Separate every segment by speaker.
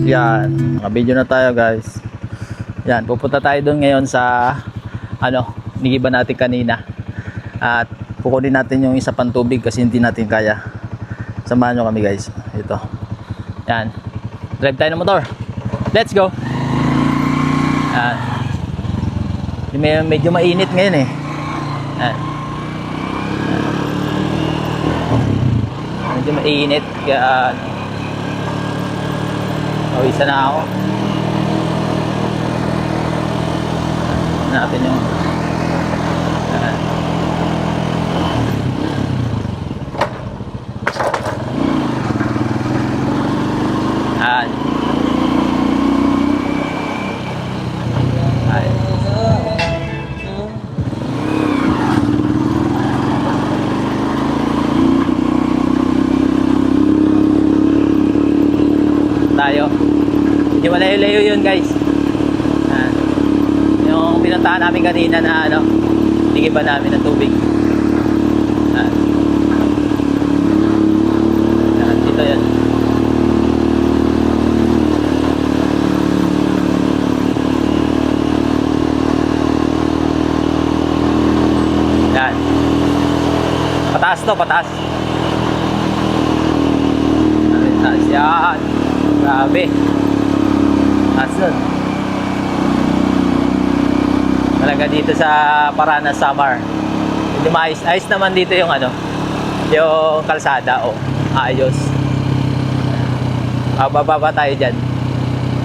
Speaker 1: Yan, naka-video na tayo guys. Yan, pupunta tayo doon ngayon sa nigiba natin kanina. At kukunin natin yung isa pang tubig kasi hindi natin kaya. Samahan nyo kami guys. Ito. Yan. Drive tayo ng motor. Let's go. Yan. Medyo mainit ngayon eh. Yan. Medyo mainit kaya isa na ako. Natin yung tayo. Hindi malayo-layo yun guys. Yung pinuntahan namin kanina na nigiba namin ng tubig. Dito yan. Yan. Pataas to, pataas. Pataas yan. Grabe. Asun. Talaga dito sa Paranas Samar. Medyo ayos naman dito yung yung kalsada ayos. Bababa tayo dyan.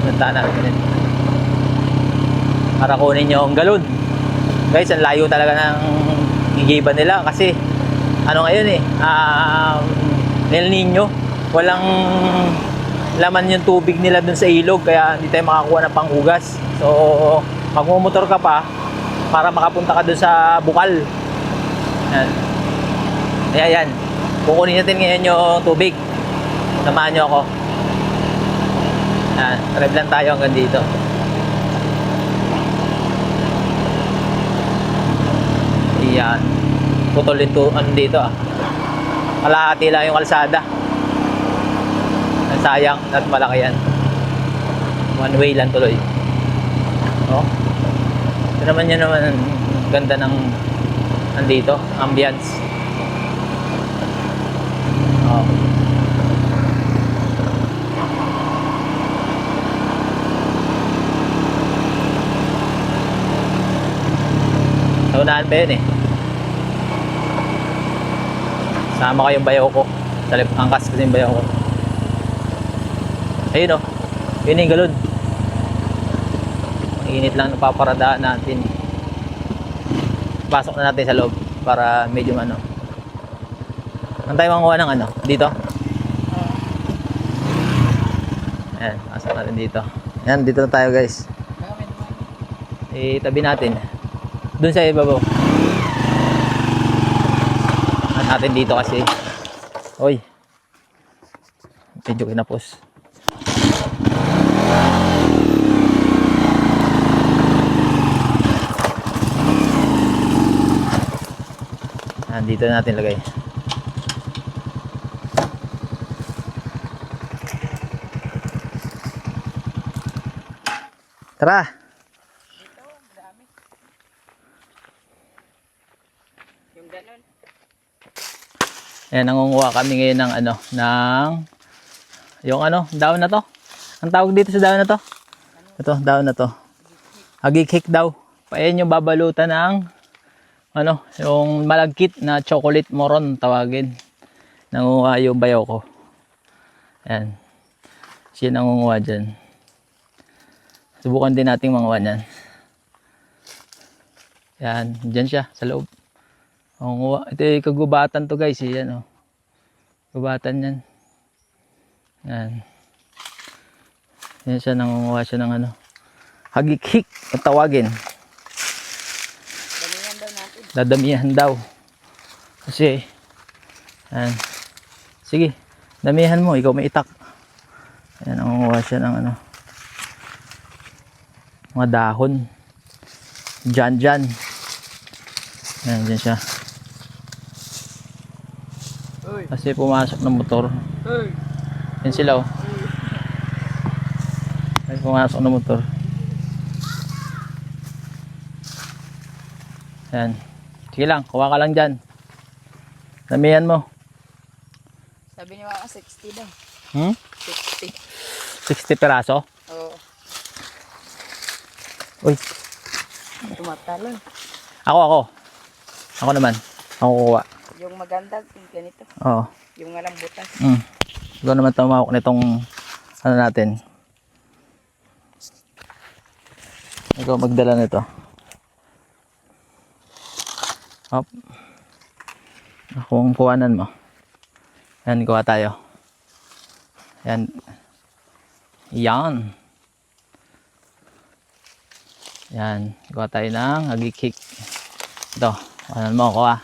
Speaker 1: Punta natin. Para kunin yung galon. Guys, ang layo talaga ng gigiban nila kasi ngayon El Nino. Walang laman yung tubig nila dun sa ilog kaya hindi tayo makakuha ng panghugas. So magmumotor ka pa para makapunta ka dun sa bukal. Yan. Kaya yan, kukunin natin ngayon yung tubig. Samahan nyo ako. Yan, drive lang tayo hanggang dito. Yan, putol ito dito kalahati lang yung kalsada. Sayang at malaki yan. One way lang tuloy. Ito naman yun naman ganda ng andito, ambience. Naunahan ba yun eh? Sama kayong bayaw ko. Angkas kasi yung bayaw ko. Ayun yun yung galon. Init lang napaparadaan natin. Pasok na natin sa loob para medyo tayo manguha ng dito. Ayan, pasok natin dito. Ayan, dito na tayo guys. Itabi natin dun sa ibabaw. Natin dito kasi medyo kinapos. Dito natin lagay. Tara.
Speaker 2: Dito, dami. Yung ganon.
Speaker 1: Ayan, nangunguha kami ngayon ng yung daon na to. Ang tawag dito sa daon na to? Ito, daon na to. Agikik daw. Ayan yung babalutan ng yung malagkit na chocolate moron tawagin. Nangunguha yung bayaw ko. Ayan. Siya nangunguha dyan. Subukan din nating manguha niyan. Ayan. Dyan siya sa loob. Nangunguha. Ito yung kagubatan to guys. Ayan gubatan yan. Ayan. Ayan siya. Nangunguha siya ng hagik-hik at tawagin. Dadamihan daw. Kasi sige, damihan mo, ikaw may itak. Ayan, nangunguha siya ng mga dahon. Dyan. Ayan, dyan siya. Kasi pumasok ng motor. Yan sila pumasok na motor. Yan. Sige lang, kuha ka lang dyan. Damihan mo.
Speaker 2: Sabi ni Mama 60 daw. 60.
Speaker 1: 60 peraso?
Speaker 2: Oo.
Speaker 1: Uy,
Speaker 2: Tumatalon.
Speaker 1: ako naman. Ako kuha.
Speaker 2: Yung maganda, yung ganito.
Speaker 1: Oo.
Speaker 2: Yung walang butas.
Speaker 1: Ikaw naman tumawak nitong ano natin. Ikaw magdala nito. Hop. Akong kuhanan mo. Yan, kuha tayo. Yan. Yan. Yan. Kuha tayo ng agikik. Ito. Kuhanan mo, kuha.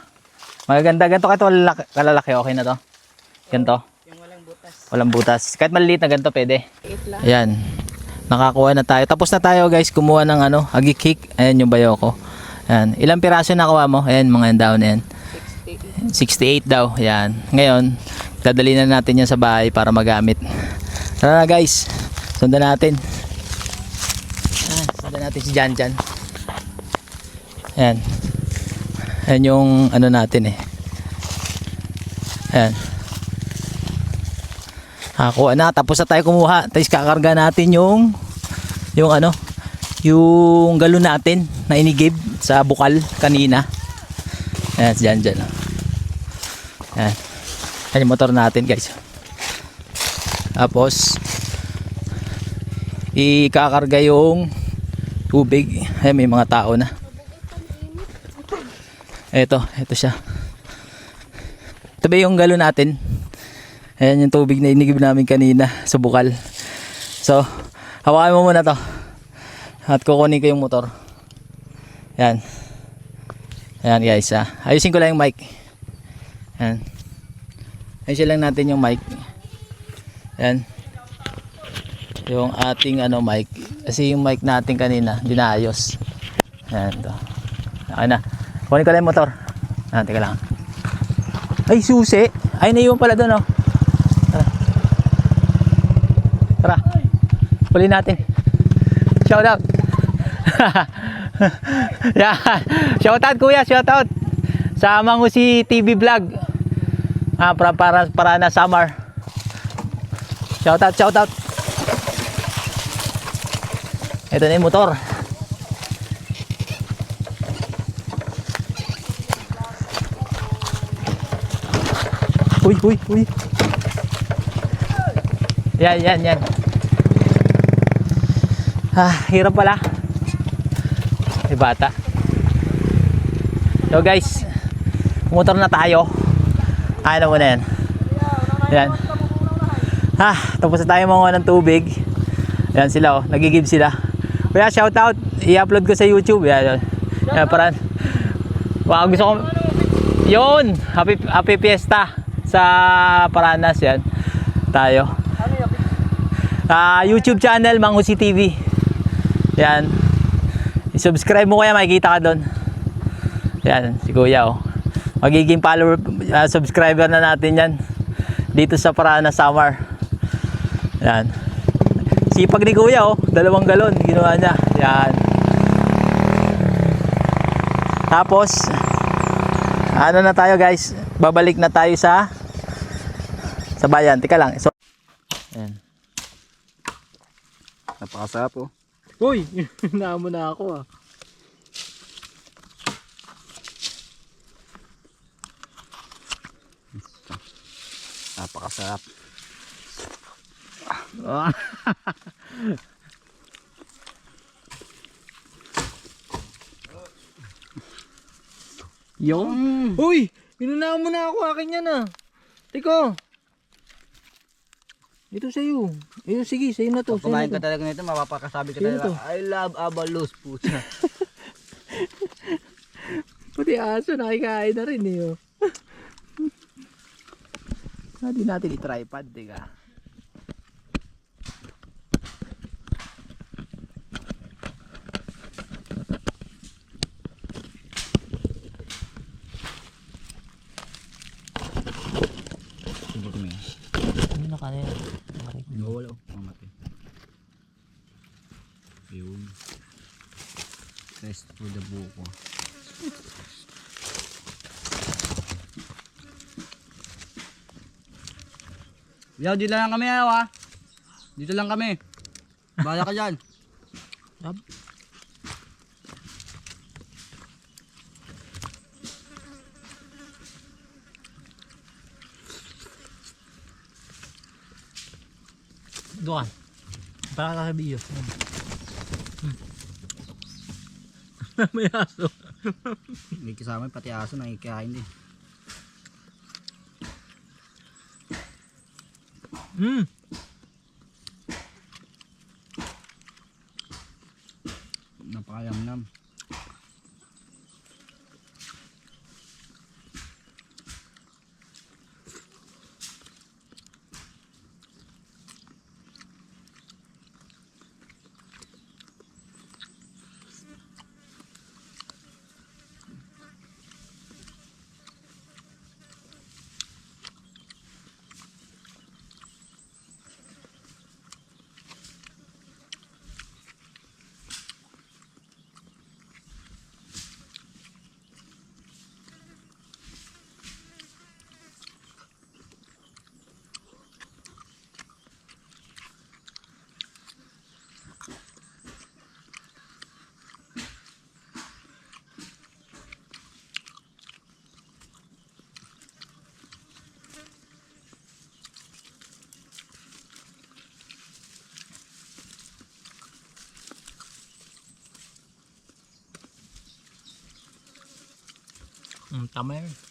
Speaker 1: Magaganda. Ganito ka ito kalalaki. Okay na to. Ganito.
Speaker 2: Yung walang butas.
Speaker 1: Walang butas. Kahit maliliit na ganito pwede.
Speaker 2: Liit lang.
Speaker 1: Ayan. Nakakuha na tayo. Tapos na tayo guys. Kumuha ng agikik. Ayan yung bayo ko. Ayan. Ilang piraso nakuha mo? Ayan mga yan down yan. 68 daw. Ayan. Ngayon, dadali na natin yan sa bahay para magamit. Tara na guys. Sundan natin. Ayan. Sundan natin si Jan Jan. Ayan. Ayan yung ano natin eh. Ayan. Nakakuha na. Tapos na tayo kumuha. Tapos kakarga natin yung galon natin na inigib sa bukal kanina. Ayan, dyan. Ayan. Ayan yung motor natin guys. Tapos ikakarga yung tubig. Ayan, may mga tao na. Ito siya. Ito ba yung galon natin? Ayan yung tubig na inigib namin kanina sa bukal. So, hawakan mo muna to. At kukunin ko yung motor. Ayan. Ayan guys. Ayusin ko lang yung mic. Ayan. Ayusin lang natin yung mic. Ayan. Yung ating mic. Kasi yung mic natin kanina, hindi na ayos. Ayan to. Okay na. Kunin ko lang yung motor. Ayan, teka lang. Ay, susi. Ay, naiwan pala doon, oh. Tara. Huli natin. Shout out. Yan. Shout out kuya, shout out. Sa Mangusi TV vlog. Para na summer. Shout out. Ito na yung motor. Uy. Yan. Hirap pala. May bata. So guys, motor na tayo. Ano mo na yan. Yan. Tapos na tayo mga ng tubig. Yan sila, nagigib sila. Kaya shout out, i-upload ko sa YouTube. Yan. Para gusto ko. Yun, happy fiesta sa Paranas yan. Tayo. YouTube channel Mangusi TV. Yan. I-subscribe mo kaya makikita ka doon. Yan, si Kuya oh. Magiging follower, subscriber na natin yan. Dito sa Paranas Summer. Yan. Sipag ni Kuya oh, 2 galon ginawa niya. Yan. Tapos ano na tayo guys? Babalik na tayo sa bayan. Tika lang. So, yan.
Speaker 3: Napakasarap oh.
Speaker 1: Uy, naamo na ako ah.
Speaker 3: Napakasarap.
Speaker 1: Yung. Uy, inunahan mo na ako, akin yan ah. Tiko. Ito sa'yo. Sige, sa'yo na to.
Speaker 3: Pag kumain ka talaga nito, mapapakasabi ka
Speaker 1: Sino
Speaker 3: talaga.
Speaker 1: to?
Speaker 3: I love Abalos puta.
Speaker 1: Pati aso, nakikain na rin eh. Hindi natin i-tripod, diga. Ano na kanina?
Speaker 3: Wala oh. Mamatay. Yun. Rest for the buko. Yaw, dito lang kami ayaw ha. Dito lang kami. Bahala ka dyan.
Speaker 1: Sab. Doon. Para ka video. May aso.
Speaker 3: May kasama pati aso nakikain din. Napakalamnam.
Speaker 1: Tama yun.